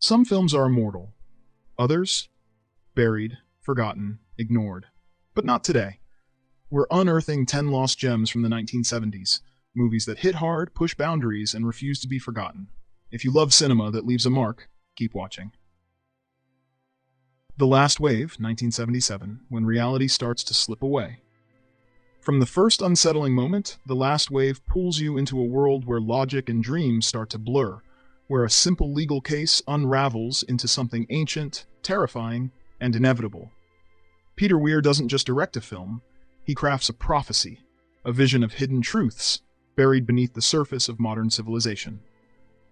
Some films are immortal, others buried, forgotten, ignored. But not today. We're unearthing 10 lost gems from the 1970s, movies that hit hard, push boundaries, and refuse to be forgotten. If you love cinema that leaves a mark, keep watching. The Last Wave, 1977, when reality starts to slip away. From the first unsettling moment, The Last Wave pulls you into a world where logic and dreams start to blur, where a simple legal case unravels into something ancient, terrifying, and inevitable. Peter Weir doesn't just direct a film, he crafts a prophecy, a vision of hidden truths buried beneath the surface of modern civilization.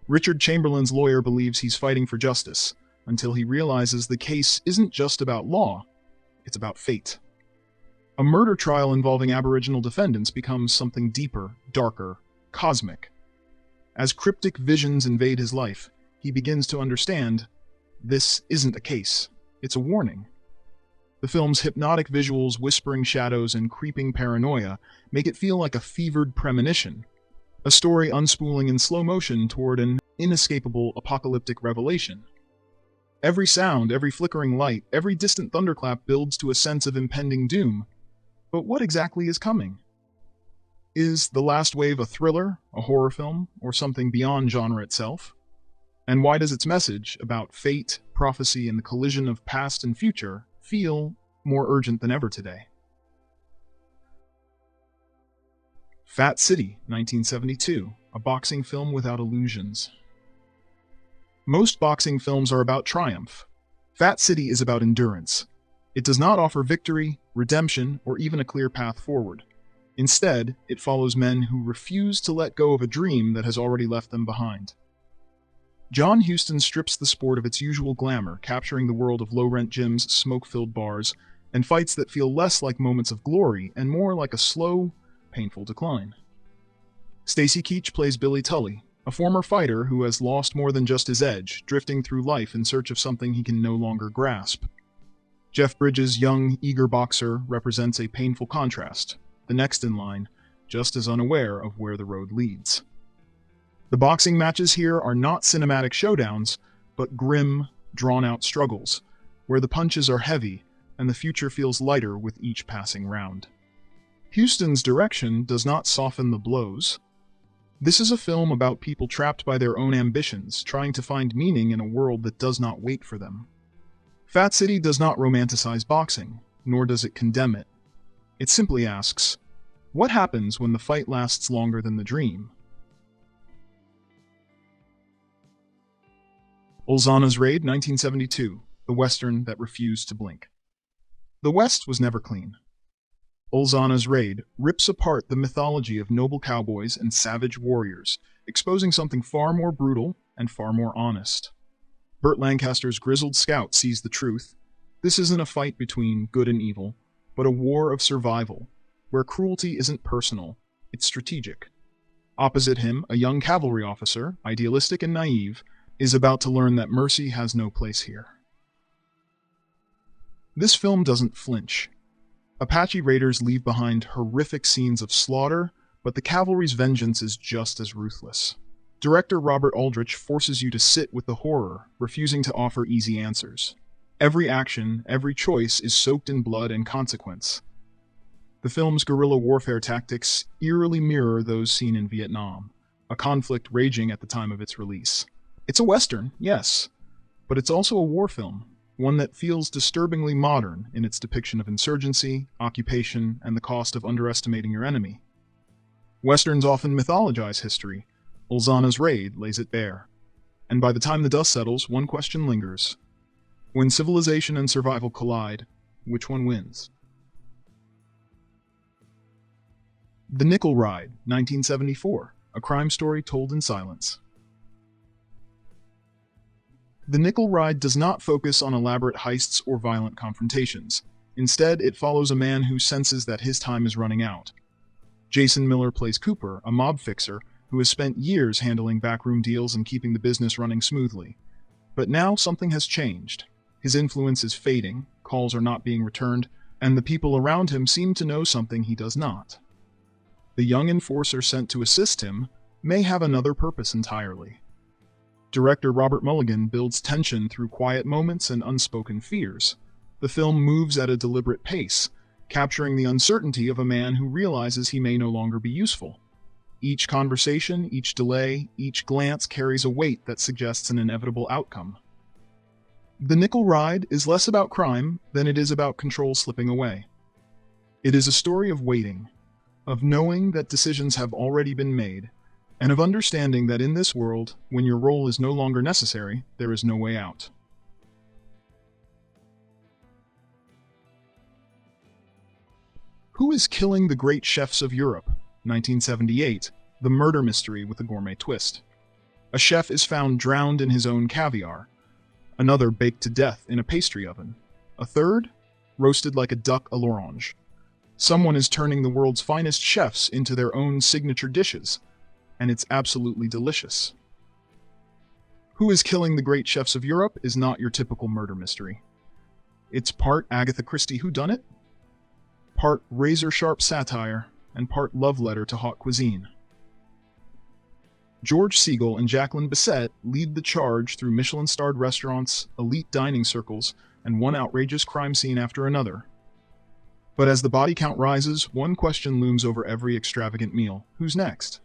Richard Chamberlain's lawyer believes he's fighting for justice, until he realizes the case isn't just about law, it's about fate. A murder trial involving Aboriginal defendants becomes something deeper, darker, cosmic. As cryptic visions invade his life, he begins to understand this isn't a case, it's a warning. The film's hypnotic visuals, whispering shadows, and creeping paranoia make it feel like a fevered premonition, a story unspooling in slow motion toward an inescapable apocalyptic revelation. Every sound, every flickering light, every distant thunderclap builds to a sense of impending doom. But what exactly is coming? Is The Last Wave a thriller, a horror film, or something beyond genre itself? And why does its message about fate, prophecy, and the collision of past and future feel more urgent than ever today? Fat City, 1972, a boxing film without illusions. Most boxing films are about triumph. Fat City is about endurance. It does not offer victory, redemption, or even a clear path forward. Instead, it follows men who refuse to let go of a dream that has already left them behind. John Huston strips the sport of its usual glamour, capturing the world of low-rent gyms, smoke-filled bars, and fights that feel less like moments of glory and more like a slow, painful decline. Stacy Keach plays Billy Tully, a former fighter who has lost more than just his edge, drifting through life in search of something he can no longer grasp. Jeff Bridges' young, eager boxer represents a painful contrast, the next in line, just as unaware of where the road leads. The boxing matches here are not cinematic showdowns, but grim, drawn-out struggles, where the punches are heavy and the future feels lighter with each passing round. Huston's direction does not soften the blows. This is a film about people trapped by their own ambitions, trying to find meaning in a world that does not wait for them. Fat City does not romanticize boxing, nor does it condemn it. It simply asks, what happens when the fight lasts longer than the dream? Ulzana's Raid, 1972, the Western that refused to blink. The West was never clean. Ulzana's Raid rips apart the mythology of noble cowboys and savage warriors, exposing something far more brutal and far more honest. Burt Lancaster's grizzled scout sees the truth. This isn't a fight between good and evil, but a war of survival, where cruelty isn't personal, it's strategic. Opposite him, a young cavalry officer, idealistic and naive, is about to learn that mercy has no place here. This film doesn't flinch. Apache raiders leave behind horrific scenes of slaughter, but the cavalry's vengeance is just as ruthless. Director Robert Aldrich forces you to sit with the horror, refusing to offer easy answers. Every action, every choice is soaked in blood and consequence. The film's guerrilla warfare tactics eerily mirror those seen in Vietnam, a conflict raging at the time of its release. It's a Western, yes, but it's also a war film, one that feels disturbingly modern in its depiction of insurgency, occupation, and the cost of underestimating your enemy. Westerns often mythologize history. Ulzana's Raid lays it bare. And by the time the dust settles, one question lingers. When civilization and survival collide, which one wins? The Nickel Ride, 1974, a crime story told in silence. The Nickel Ride does not focus on elaborate heists or violent confrontations. Instead, it follows a man who senses that his time is running out. Jason Miller plays Cooper, a mob fixer who has spent years handling backroom deals and keeping the business running smoothly. But now something has changed. His influence is fading, calls are not being returned, and the people around him seem to know something he does not. The young enforcer sent to assist him may have another purpose entirely. Director Robert Mulligan builds tension through quiet moments and unspoken fears. The film moves at a deliberate pace, capturing the uncertainty of a man who realizes he may no longer be useful. Each conversation, each delay, each glance carries a weight that suggests an inevitable outcome. The Nickel Ride is less about crime than it is about control slipping away. It is a story of waiting, of knowing that decisions have already been made, and of understanding that in this world, when your role is no longer necessary, there is no way out. Who is Killing the Great Chefs of Europe? 1978, the murder mystery with a gourmet twist. A chef is found drowned in his own caviar. Another baked to death in a pastry oven. A third, roasted like a duck à l'orange. Someone is turning the world's finest chefs into their own signature dishes, and it's absolutely delicious. Who is Killing the Great Chefs of Europe is not your typical murder mystery. It's part Agatha Christie whodunit, part razor-sharp satire, and part love letter to haute cuisine. George Segal and Jacqueline Bisset lead the charge through Michelin-starred restaurants, elite dining circles, and one outrageous crime scene after another. But as the body count rises, one question looms over every extravagant meal. Who's next?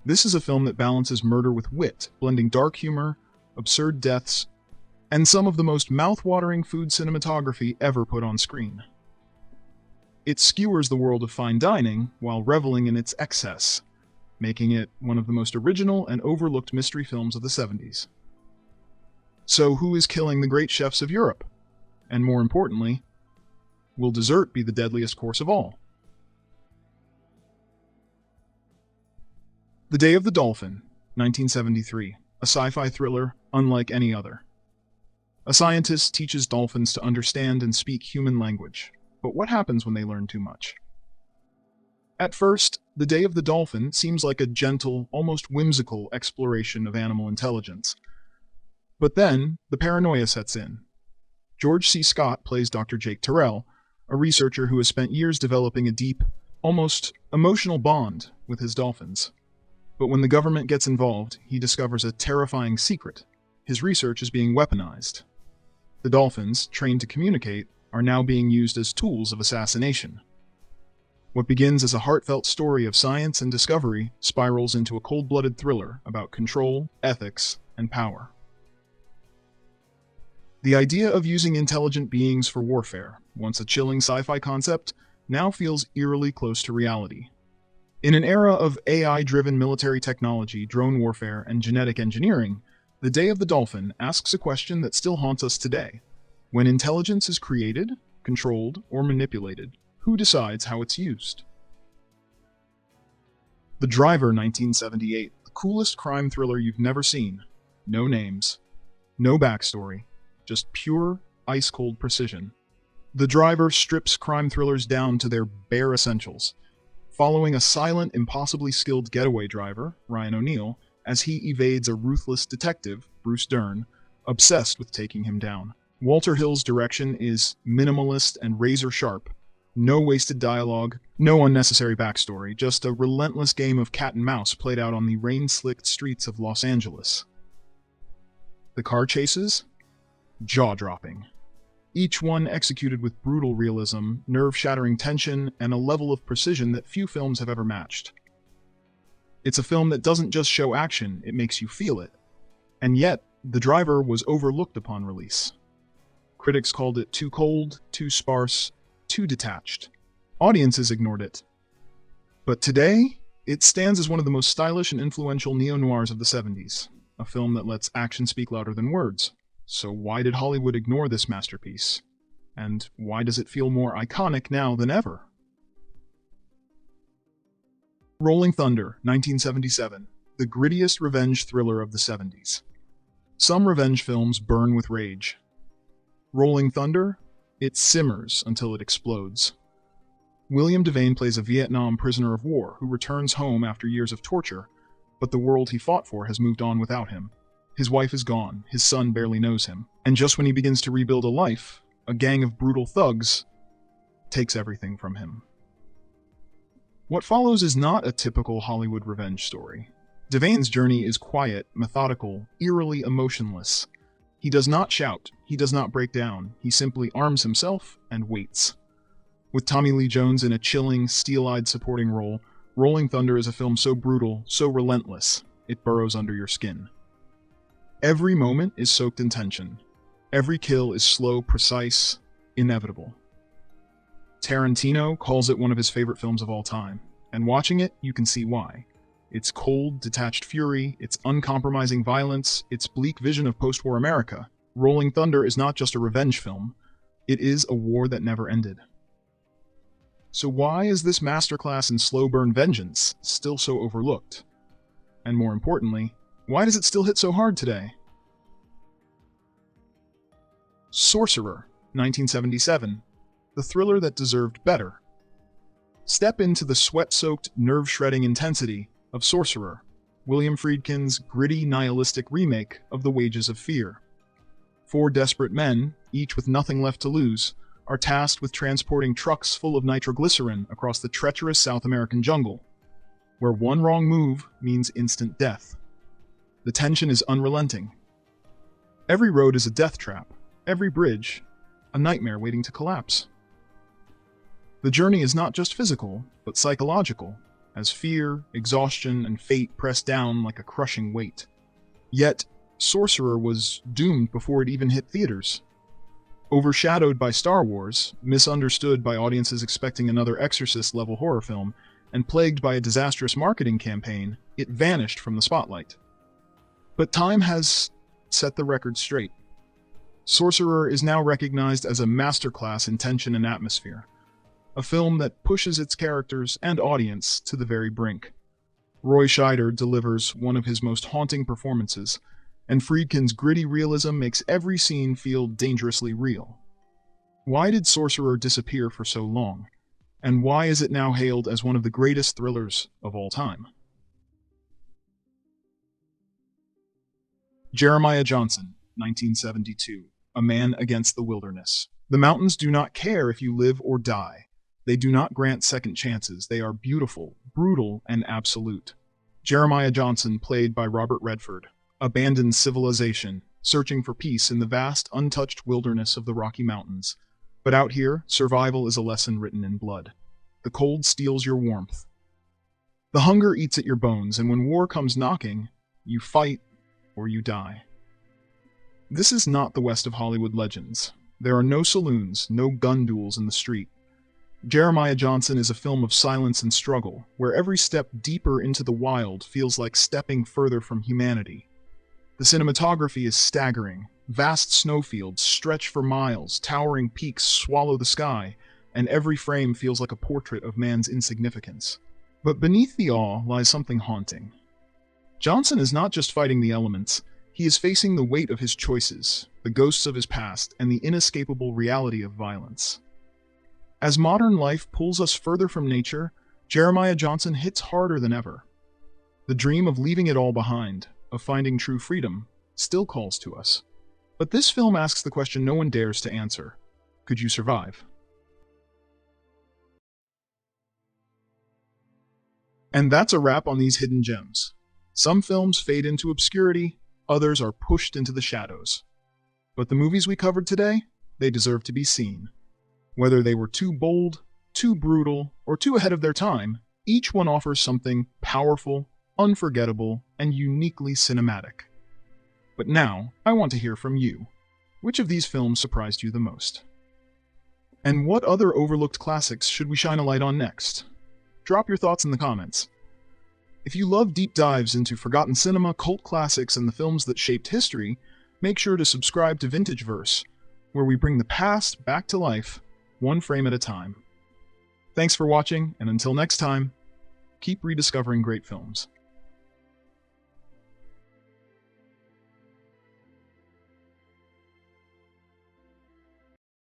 This is a film that balances murder with wit, blending dark humor, absurd deaths, and some of the most mouth-watering food cinematography ever put on screen. It skewers the world of fine dining while reveling in its excess, making it one of the most original and overlooked mystery films of the 70s. So who is killing the great chefs of Europe? And more importantly, will dessert be the deadliest course of all? The Day of the Dolphin, 1973, a sci-fi thriller unlike any other. A scientist teaches dolphins to understand and speak human language, but what happens when they learn too much? At first, The Day of the Dolphin seems like a gentle, almost whimsical exploration of animal intelligence. But then, the paranoia sets in. George C. Scott plays Dr. Jake Terrell, a researcher who has spent years developing a deep, almost emotional bond with his dolphins. But when the government gets involved, he discovers a terrifying secret. His research is being weaponized. The dolphins, trained to communicate, are now being used as tools of assassination. What begins as a heartfelt story of science and discovery spirals into a cold-blooded thriller about control, ethics, and power. The idea of using intelligent beings for warfare, once a chilling sci-fi concept, now feels eerily close to reality. In an era of AI-driven military technology, drone warfare, and genetic engineering, The Day of the Dolphin asks a question that still haunts us today. When intelligence is created, controlled, or manipulated, who decides how it's used? The Driver, 1978, the coolest crime thriller you've never seen. No names, no backstory, just pure, ice-cold precision. The Driver strips crime thrillers down to their bare essentials, following a silent, impossibly skilled getaway driver, Ryan O'Neal, as he evades a ruthless detective, Bruce Dern, obsessed with taking him down. Walter Hill's direction is minimalist and razor-sharp. No wasted dialogue, no unnecessary backstory, just a relentless game of cat and mouse played out on the rain-slicked streets of Los Angeles. The car chases? Jaw-dropping. Each one executed with brutal realism, nerve-shattering tension, and a level of precision that few films have ever matched. It's a film that doesn't just show action, it makes you feel it. And yet, The Driver was overlooked upon release. Critics called it too cold, too sparse, too detached. Audiences ignored it. But today, it stands as one of the most stylish and influential neo-noirs of the 70s, a film that lets action speak louder than words. So why did Hollywood ignore this masterpiece? And why does it feel more iconic now than ever? Rolling Thunder, 1977, the grittiest revenge thriller of the 70s. Some revenge films burn with rage. Rolling Thunder? It simmers until it explodes. William Devane plays a Vietnam prisoner of war who returns home after years of torture, but the world he fought for has moved on without him. His wife is gone, his son barely knows him, and just when he begins to rebuild a life, a gang of brutal thugs takes everything from him. What follows is not a typical Hollywood revenge story. Devane's journey is quiet, methodical, eerily emotionless. He does not shout, he does not break down, he simply arms himself and waits. With Tommy Lee Jones in a chilling, steel-eyed supporting role, Rolling Thunder is a film so brutal, so relentless, it burrows under your skin. Every moment is soaked in tension. Every kill is slow, precise, inevitable. Tarantino calls it one of his favorite films of all time, and watching it, you can see why. Its cold, detached fury, its uncompromising violence, its bleak vision of post-war America. Rolling Thunder is not just a revenge film, it is a war that never ended. So why is this masterclass in slow-burn vengeance still so overlooked? And more importantly, why does it still hit so hard today? Sorcerer, 1977, the thriller that deserved better. Step into the sweat-soaked, nerve-shredding intensity of Sorcerer, William Friedkin's gritty, nihilistic remake of The Wages of Fear. Four desperate men, each with nothing left to lose, are tasked with transporting trucks full of nitroglycerin across the treacherous South American jungle, where one wrong move means instant death. The tension is unrelenting. Every road is a death trap, every bridge, a nightmare waiting to collapse. The journey is not just physical, but psychological, as fear, exhaustion, and fate press down like a crushing weight. Yet, Sorcerer was doomed before it even hit theaters. Overshadowed by Star Wars, misunderstood by audiences expecting another Exorcist-level horror film, and plagued by a disastrous marketing campaign, it vanished from the spotlight. But time has set the record straight. Sorcerer is now recognized as a masterclass in tension and atmosphere, a film that pushes its characters and audience to the very brink. Roy Scheider delivers one of his most haunting performances, and Friedkin's gritty realism makes every scene feel dangerously real. Why did Sorcerer disappear for so long? And why is it now hailed as one of the greatest thrillers of all time? Jeremiah Johnson, 1972, A Man Against the Wilderness. The mountains do not care if you live or die. They do not grant second chances. They are beautiful, brutal, and absolute. Jeremiah Johnson, played by Robert Redford, abandons civilization, searching for peace in the vast, untouched wilderness of the Rocky Mountains. But out here, survival is a lesson written in blood. The cold steals your warmth. The hunger eats at your bones, and when war comes knocking, you fight or you die. This is not the West of Hollywood legends. There are no saloons, no gun duels in the street. Jeremiah Johnson is a film of silence and struggle, where every step deeper into the wild feels like stepping further from humanity. The cinematography is staggering. Vast snowfields stretch for miles, towering peaks swallow the sky, and every frame feels like a portrait of man's insignificance. But beneath the awe lies something haunting. Johnson is not just fighting the elements, he is facing the weight of his choices, the ghosts of his past, and the inescapable reality of violence. As modern life pulls us further from nature, Jeremiah Johnson hits harder than ever. The dream of leaving it all behind, of finding true freedom, still calls to us. But this film asks the question no one dares to answer. Could you survive? And that's a wrap on these hidden gems. Some films fade into obscurity, others are pushed into the shadows. But the movies we covered today, they deserve to be seen. Whether they were too bold, too brutal, or too ahead of their time, each one offers something powerful, unforgettable, and uniquely cinematic. But now, I want to hear from you. Which of these films surprised you the most? And what other overlooked classics should we shine a light on next? Drop your thoughts in the comments. If you love deep dives into forgotten cinema, cult classics, and the films that shaped history, make sure to subscribe to Vintageverse, where we bring the past back to life, one frame at a time. Thanks for watching, and until next time, keep rediscovering great films.